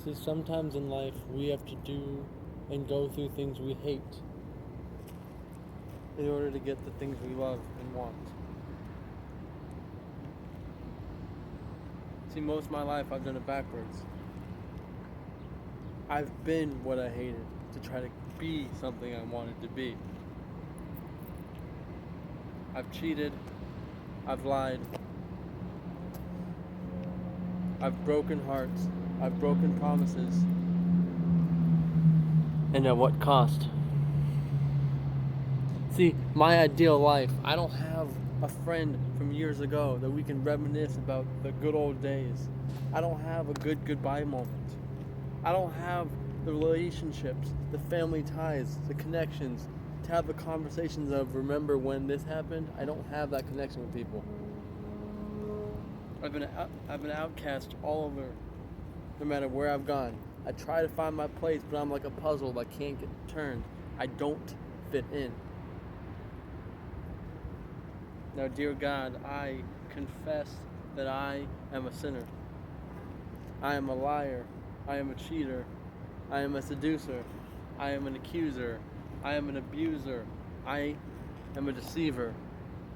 See, sometimes in life we have to do and go through things we hate in order to get the things we love and want. See, most of my life I've done it backwards. I've been what I hated to try to be something I wanted to be. I've cheated. I've lied. I've broken hearts. I've broken promises. And at what cost? See, my ideal life, I don't have a friend from years ago that we can reminisce about the good old days. I don't have a good goodbye moment. I don't have the relationships, the family ties, the connections, to have the conversations of remember when this happened. I don't have that connection with people. I've been outcast all over, no matter where I've gone. I try to find my place, but I'm like a puzzle that can't get turned. I don't fit in. Now, dear God, I confess that I am a sinner. I am a liar. I am a cheater. I am a seducer. I am an accuser. I am an abuser. I am a deceiver.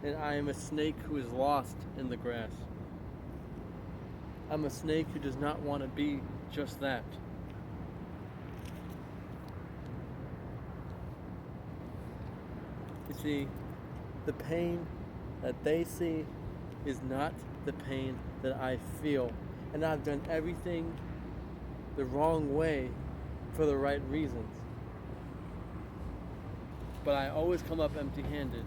And I am a snake who is lost in the grass. I'm a snake who does not want to be just that. You see, the pain that they see is not the pain that I feel. And I've done everything the wrong way for the right reasons. But I always come up empty-handed.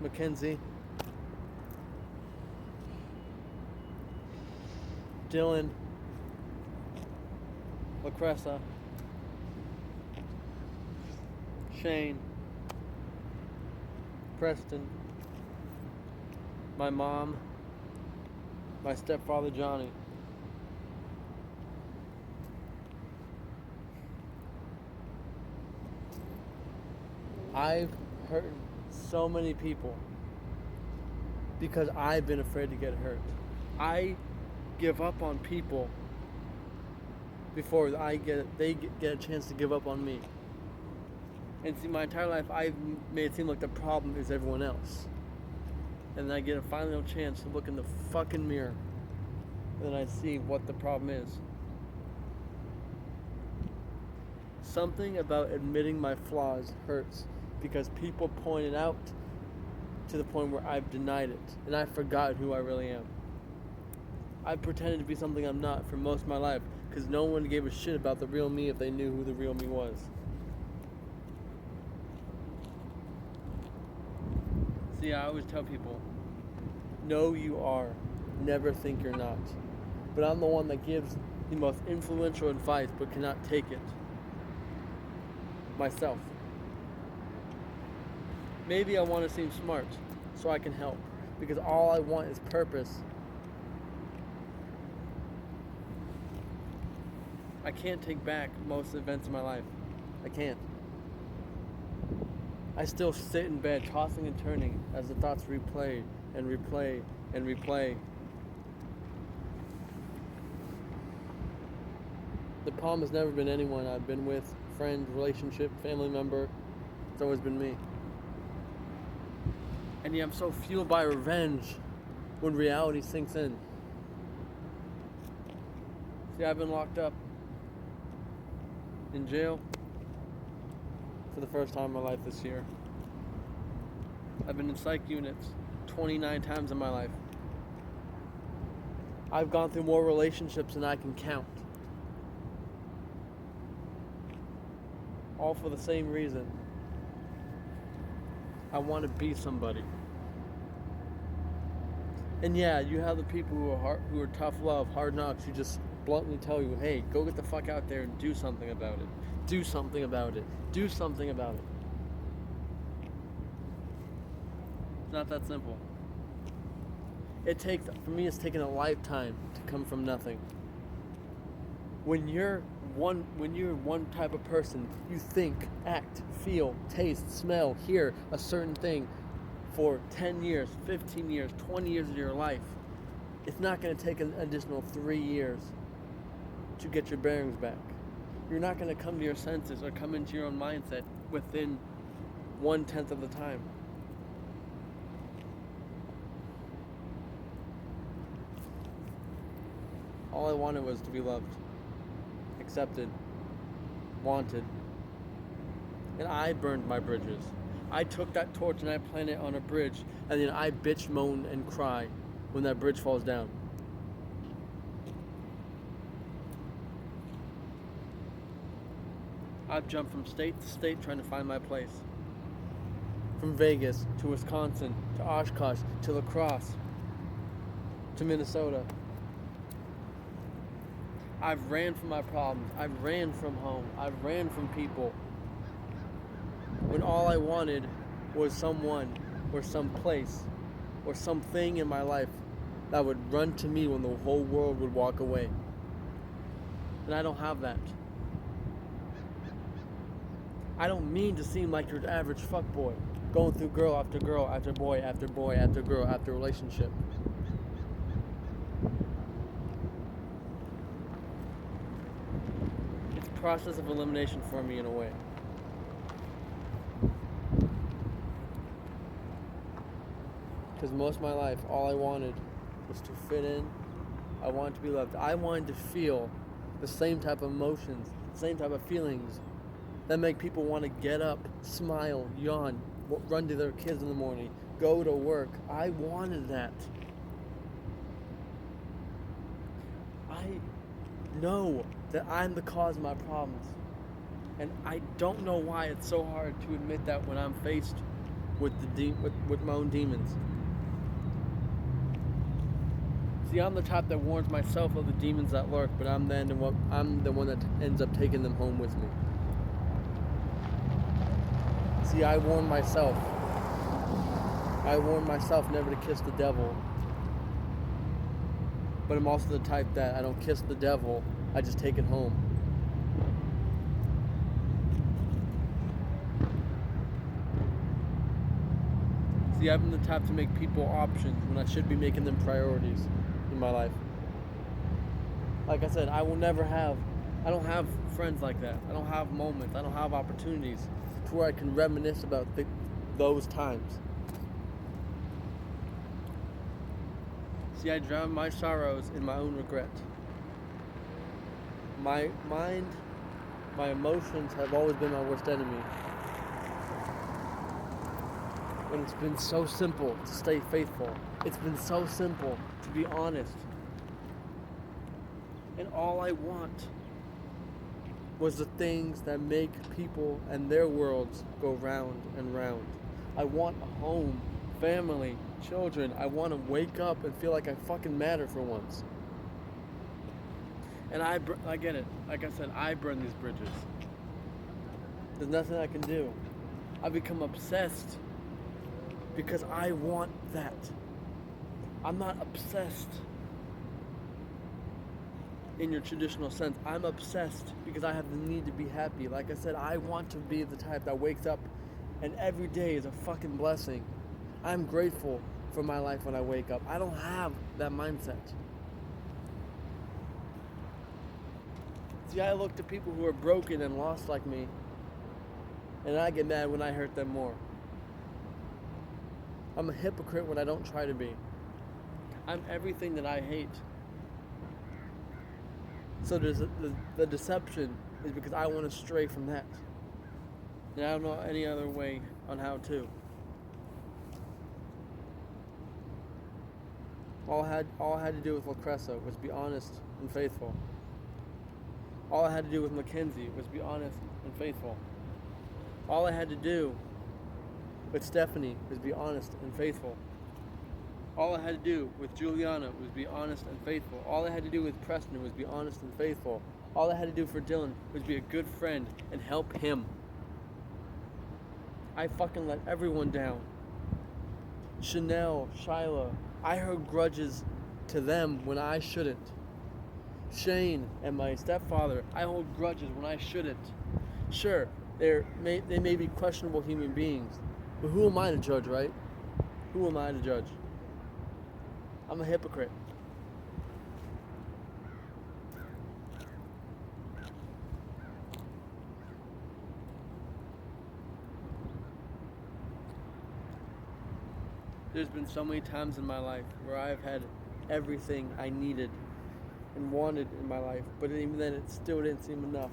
Mackenzie, Dylan, LaCressa, Shane, Preston, my mom, my stepfather Johnny. I've hurt so many people because I've been afraid to get hurt. I give up on people before they get a chance to give up on me. And see, my entire life I've made it seem like the problem is everyone else. And then I get a final chance to look in the fucking mirror, and then I see what the problem is. Something about admitting my flaws hurts because people point it out to the point where I've denied it and I've forgotten who I really am. I've pretended to be something I'm not for most of my life because no one gave a shit about the real me if they knew who the real me was. See, I always tell people, know you are, never think you're not. But I'm the one that gives the most influential advice but cannot take it myself. Maybe I want to seem smart so I can help because all I want is purpose. I can't take back most of the events of my life. I can't. I still sit in bed tossing and turning as the thoughts replay and replay and replay. The problem has never been anyone I've been with, friend, relationship, family member. It's always been me. And yet I'm so fueled by revenge when reality sinks in. See, I've been locked up in jail for the first time in my life this year. I've been in psych units 29 times in my life. I've gone through more relationships than I can count. All for the same reason. I want to be somebody. And yeah, you have the people who are tough love, hard knocks, who just bluntly tell you, hey, go get the fuck out there and do something about it. Do something about it. Do something about it. It's not that simple. For me, it's taken a lifetime to come from nothing. When you're one type of person, you think, act, feel, taste, smell, hear a certain thing for 10 years, 15 years, 20 years of your life. It's not going to take an additional 3 years to get your bearings back. You're not going to come to your senses or come into your own mindset within 1/10 of the time. All I wanted was to be loved, accepted, wanted. And I burned my bridges. I took that torch and I planted it on a bridge, and then I bitch, moan, and cry when that bridge falls down. I've jumped from state to state trying to find my place. From Vegas to Wisconsin to Oshkosh to La Crosse to Minnesota. I've ran from my problems. I've ran from home. I've ran from people. When all I wanted was someone or some place or something in my life that would run to me when the whole world would walk away. And I don't have that. I don't mean to seem like your average fuckboy, going through girl after girl after boy after boy after girl after relationship. It's a process of elimination for me in a way. Because most of my life, all I wanted was to fit in. I wanted to be loved. I wanted to feel the same type of emotions, the same type of feelings that make people want to get up, smile, yawn, run to their kids in the morning, go to work. I wanted that. I know that I'm the cause of my problems. And I don't know why it's so hard to admit that when I'm faced with with my own demons. See, I'm the type that warns myself of the demons that lurk, but I'm the one that ends up taking them home with me. See, I warn myself. I warn myself never to kiss the devil. But I'm also the type that I don't kiss the devil, I just take it home. See, I'm the type to make people options when I should be making them priorities in my life. Like I said, I don't have friends like that. I don't have moments. I don't have opportunities to where I can reminisce about those times. See, I drown my sorrows in my own regret. My mind, my emotions have always been my worst enemy. And it's been so simple to stay faithful. It's been so simple to be honest. And all I want was the things that make people and their worlds go round and round. I want a home, family, children. I want to wake up and feel like I fucking matter for once. And I get it. Like I said, I burn these bridges. There's nothing I can do. I become obsessed because I want that. I'm not obsessed in your traditional sense. I'm obsessed because I have the need to be happy. Like I said, I want to be the type that wakes up and every day is a fucking blessing. I'm grateful for my life when I wake up. I don't have that mindset. See, I look to people who are broken and lost like me, and I get mad when I hurt them more. I'm a hypocrite when I don't try to be. I'm everything that I hate. So the deception is because I want to stray from that. And I don't know any other way on how to. All I had to do with LaCressa was be honest and faithful. All I had to do with Mackenzie was be honest and faithful. All I had to do with Stephanie was be honest and faithful. All I had to do with Juliana was be honest and faithful. All I had to do with Preston was be honest and faithful. All I had to do for Dylan was be a good friend and help him. I fucking let everyone down. Chanel, Shyla, I heard grudges to them when I shouldn't. Shane and my stepfather, I hold grudges when I shouldn't. Sure, they may be questionable human beings, but who am I to judge, right? Who am I to judge? I'm a hypocrite. There's been so many times in my life where I've had everything I needed and wanted in my life, but even then it still didn't seem enough.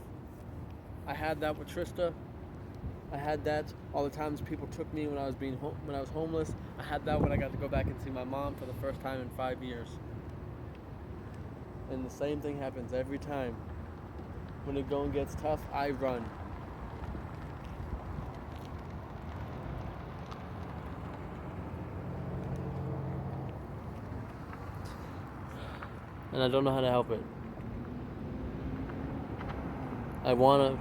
I had that with Trista. I had that all the times people took me when I was homeless. I had that when I got to go back and see my mom for the first time in 5 years. And the same thing happens every time. When the going gets tough, I run. And I don't know how to help it. I want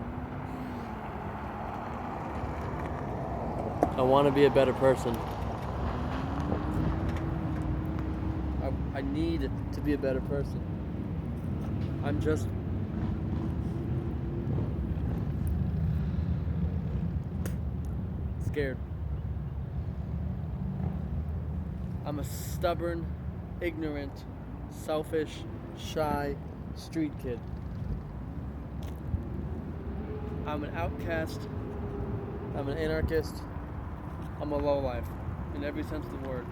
to be a better person. I need to be a better person. I'm just scared. I'm a stubborn, ignorant, selfish, shy street kid. I'm an outcast. I'm an anarchist. I'm a lowlife in every sense of the word.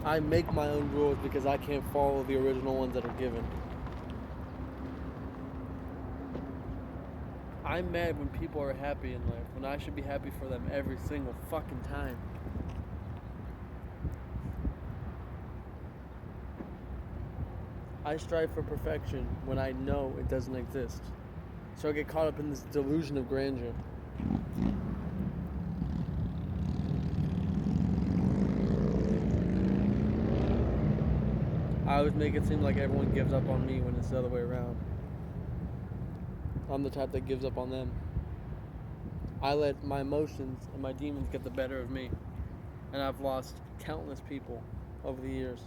I make my own rules because I can't follow the original ones that are given. I'm mad when people are happy in life, when I should be happy for them every single fucking time. I strive for perfection when I know it doesn't exist. So I get caught up in this delusion of grandeur. I always make it seem like everyone gives up on me when it's the other way around. I'm the type that gives up on them. I let my emotions and my demons get the better of me. And I've lost countless people over the years.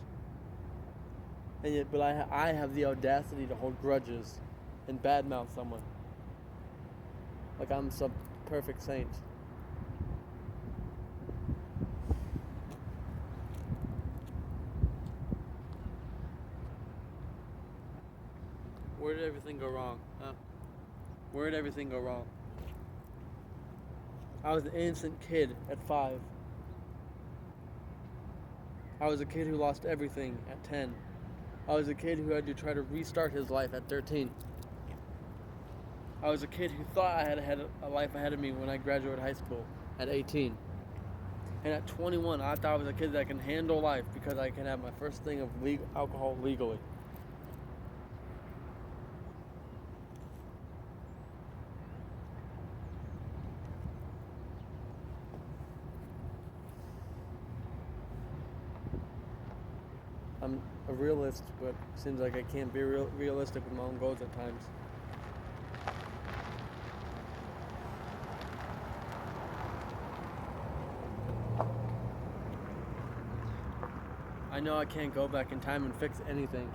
And yet, but I have the audacity to hold grudges and badmouth someone. Like I'm some perfect saint. Where did everything go wrong, huh? Where did everything go wrong? I was an innocent kid at 5. I was a kid who lost everything at 10. I was a kid who had to try to restart his life at 13. I was a kid who thought I had a life ahead of me when I graduated high school at 18. And at 21, I thought I was a kid that can handle life because I can have my first thing of alcohol legally. I'm a realist, but it seems like I can't be realistic with my own goals at times. I know I can't go back in time and fix anything.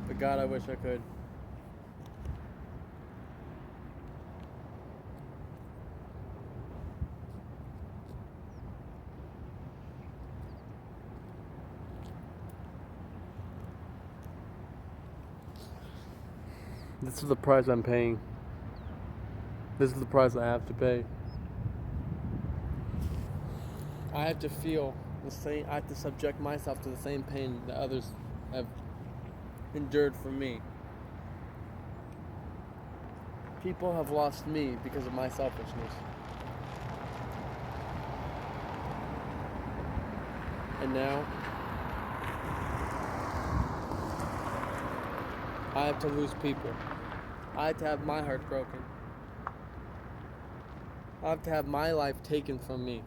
But God, I wish I could. This is the price I'm paying. This is the price I have to pay. I have to feel the same. I have to subject myself to the same pain that others have endured for me. People have lost me because of my selfishness. And now, I have to lose people. I have to have my heart broken. I have to have my life taken from me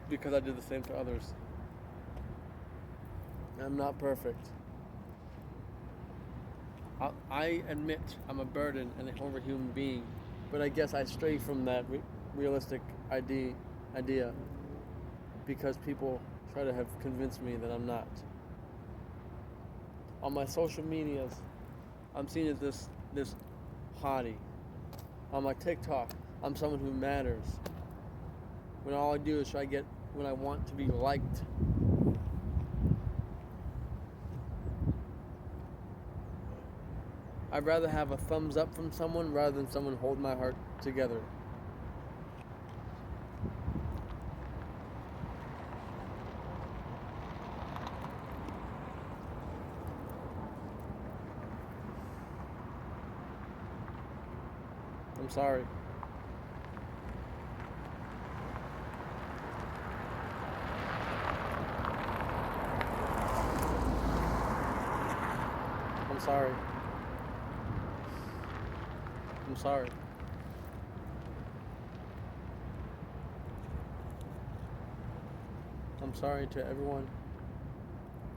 because I did the same to others. I'm not perfect. I admit I'm a burden and a horrible human being, but I guess I stray from that realistic idea because people try to have convinced me that I'm not. On my social medias, I'm seen as this hottie. On my TikTok, I'm someone who matters. When all I do is try to get when I want to be liked. I'd rather have a thumbs up from someone rather than someone hold my heart together. I'm sorry. I'm sorry. I'm sorry. I'm sorry to everyone.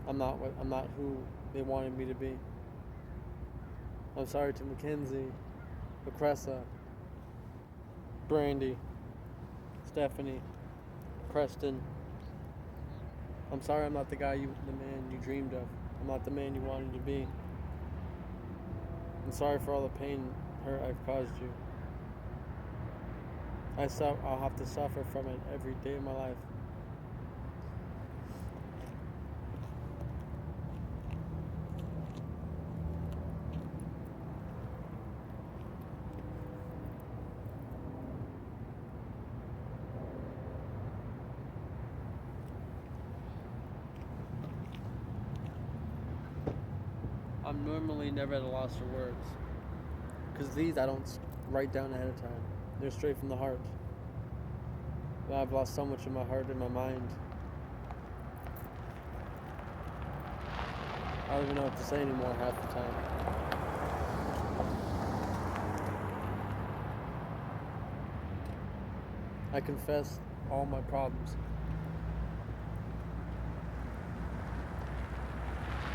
I'm not who they wanted me to be. I'm sorry to Mackenzie, Lucressa, Brandy, Stephanie, Preston. I'm sorry I'm not the man you dreamed of. I'm not the man you wanted to be. I'm sorry for all the pain and hurt I've caused you. I'll have to suffer from it every day of my life. I'm normally never at a loss for words, because these I don't write down ahead of time. They're straight from the heart. But I've lost so much of my heart and my mind. I don't even know what to say anymore half the time. I confess all my problems.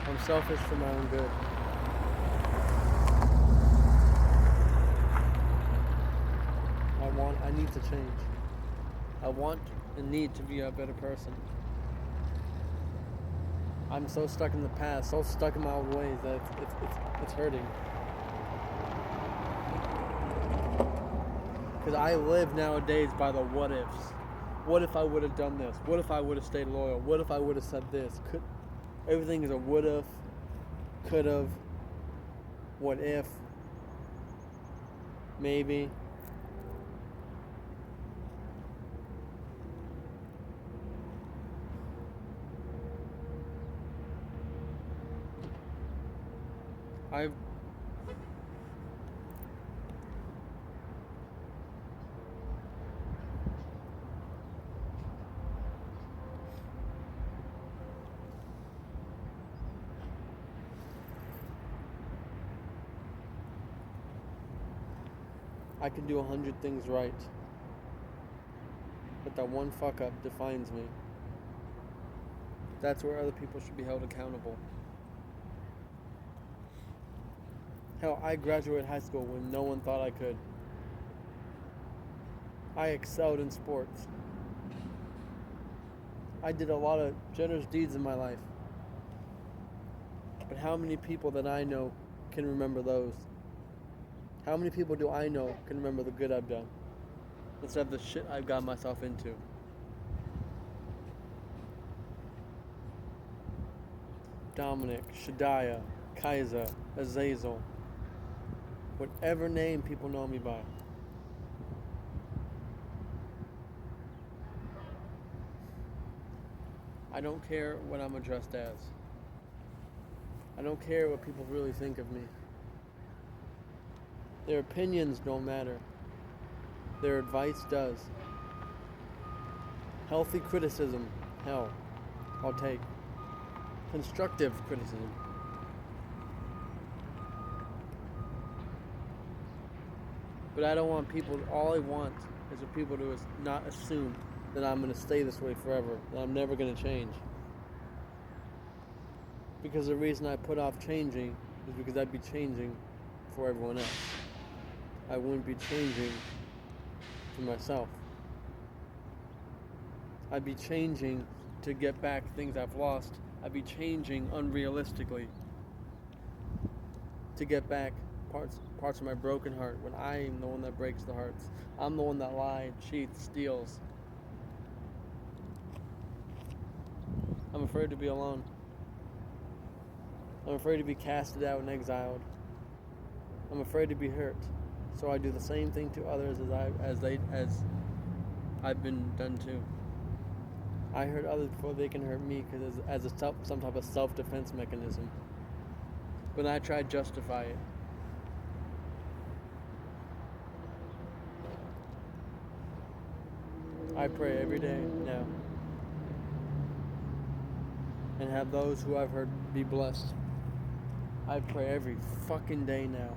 I'm selfish for my own good. I need to change. I want and need to be a better person. I'm so stuck in the past, so stuck in my old ways that it's hurting. Because I live nowadays by the what ifs. What if I would have done this? What if I would have stayed loyal? What if I would have said this? Everything is a would have, could have, what if, maybe. I can do 100 things right, but that one fuck up defines me. That's where other people should be held accountable. Hell, I graduated high school when no one thought I could. I excelled in sports. I did a lot of generous deeds in my life. But how many people that I know can remember those? How many people do I know can remember the good I've done instead of the shit I've got myself into? Dominic, Shadiah, Kaiser, Azazel, whatever name people know me by. I don't care what I'm addressed as. I don't care what people really think of me. Their opinions don't matter. Their advice does. Healthy criticism, hell, I'll take. Constructive criticism. But I don't want people, all I want is for people to not assume that I'm going to stay this way forever, that I'm never going to change. Because the reason I put off changing is because I'd be changing for everyone else. I wouldn't be changing for myself. I'd be changing to get back things I've lost. I'd be changing unrealistically to get back parts of my broken heart when I am the one that breaks the hearts. I'm the one that lies, cheats, steals. I'm afraid to be alone. I'm afraid to be casted out and exiled. I'm afraid to be hurt. So I do the same thing to others as I've been done to. I hurt others before they can hurt me because as some type of self-defense mechanism. But I try to justify it. I pray every day now. And have those who I've hurt be blessed. I pray every fucking day now.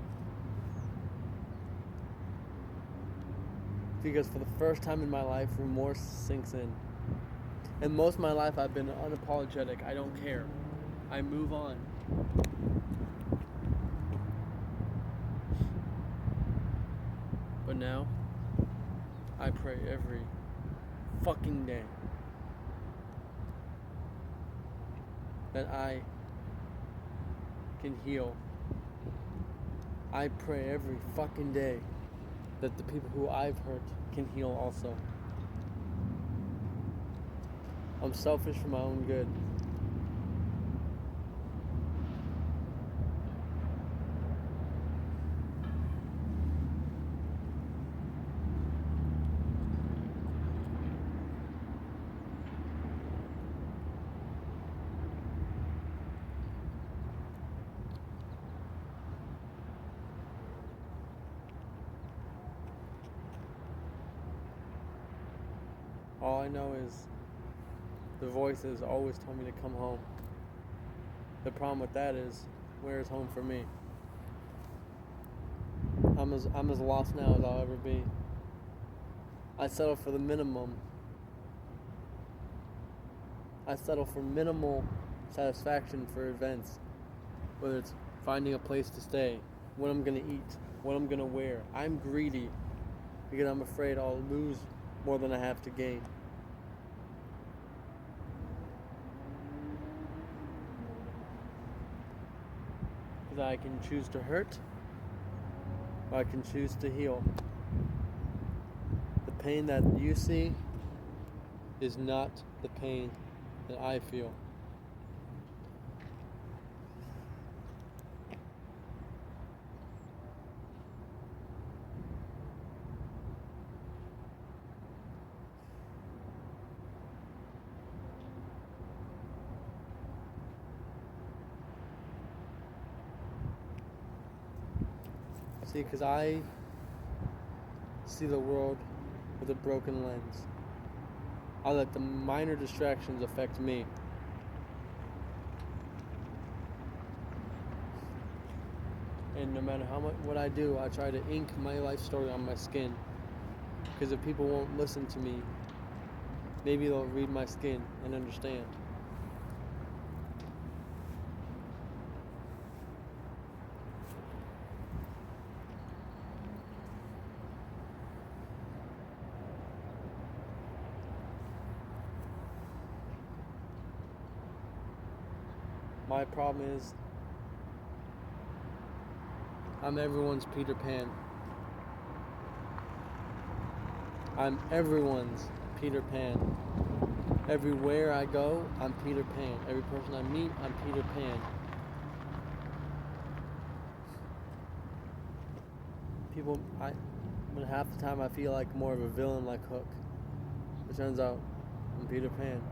Because for the first time in my life, remorse sinks in. And most of my life I've been unapologetic. I don't care. I move on. But now, I pray every fucking day that I can heal. I pray every fucking day that the people who I've hurt can heal also. I'm selfish for my own good. All I know is the voices always tell me to come home. The problem with that is, where is home for me? I'm as lost now as I'll ever be. I settle for the minimum. I settle for minimal satisfaction for events, whether it's finding a place to stay, what I'm gonna eat, what I'm gonna wear. I'm greedy because I'm afraid I'll lose more than I have to gain. Because I can choose to hurt, or I can choose to heal. The pain that you see is not the pain that I feel. See, because I see the world with a broken lens. I let the minor distractions affect me. And no matter what I do, I try to ink my life story on my skin. Because if people won't listen to me, maybe they'll read my skin and understand. My problem is I'm everyone's Peter Pan. I'm everyone's Peter Pan. Everywhere I go, I'm Peter Pan. Every person I meet, I'm Peter Pan. When half the time I feel like more of a villain like Hook. It turns out I'm Peter Pan.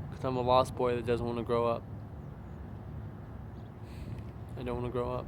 Because I'm a lost boy that doesn't want to grow up. I don't want to grow up.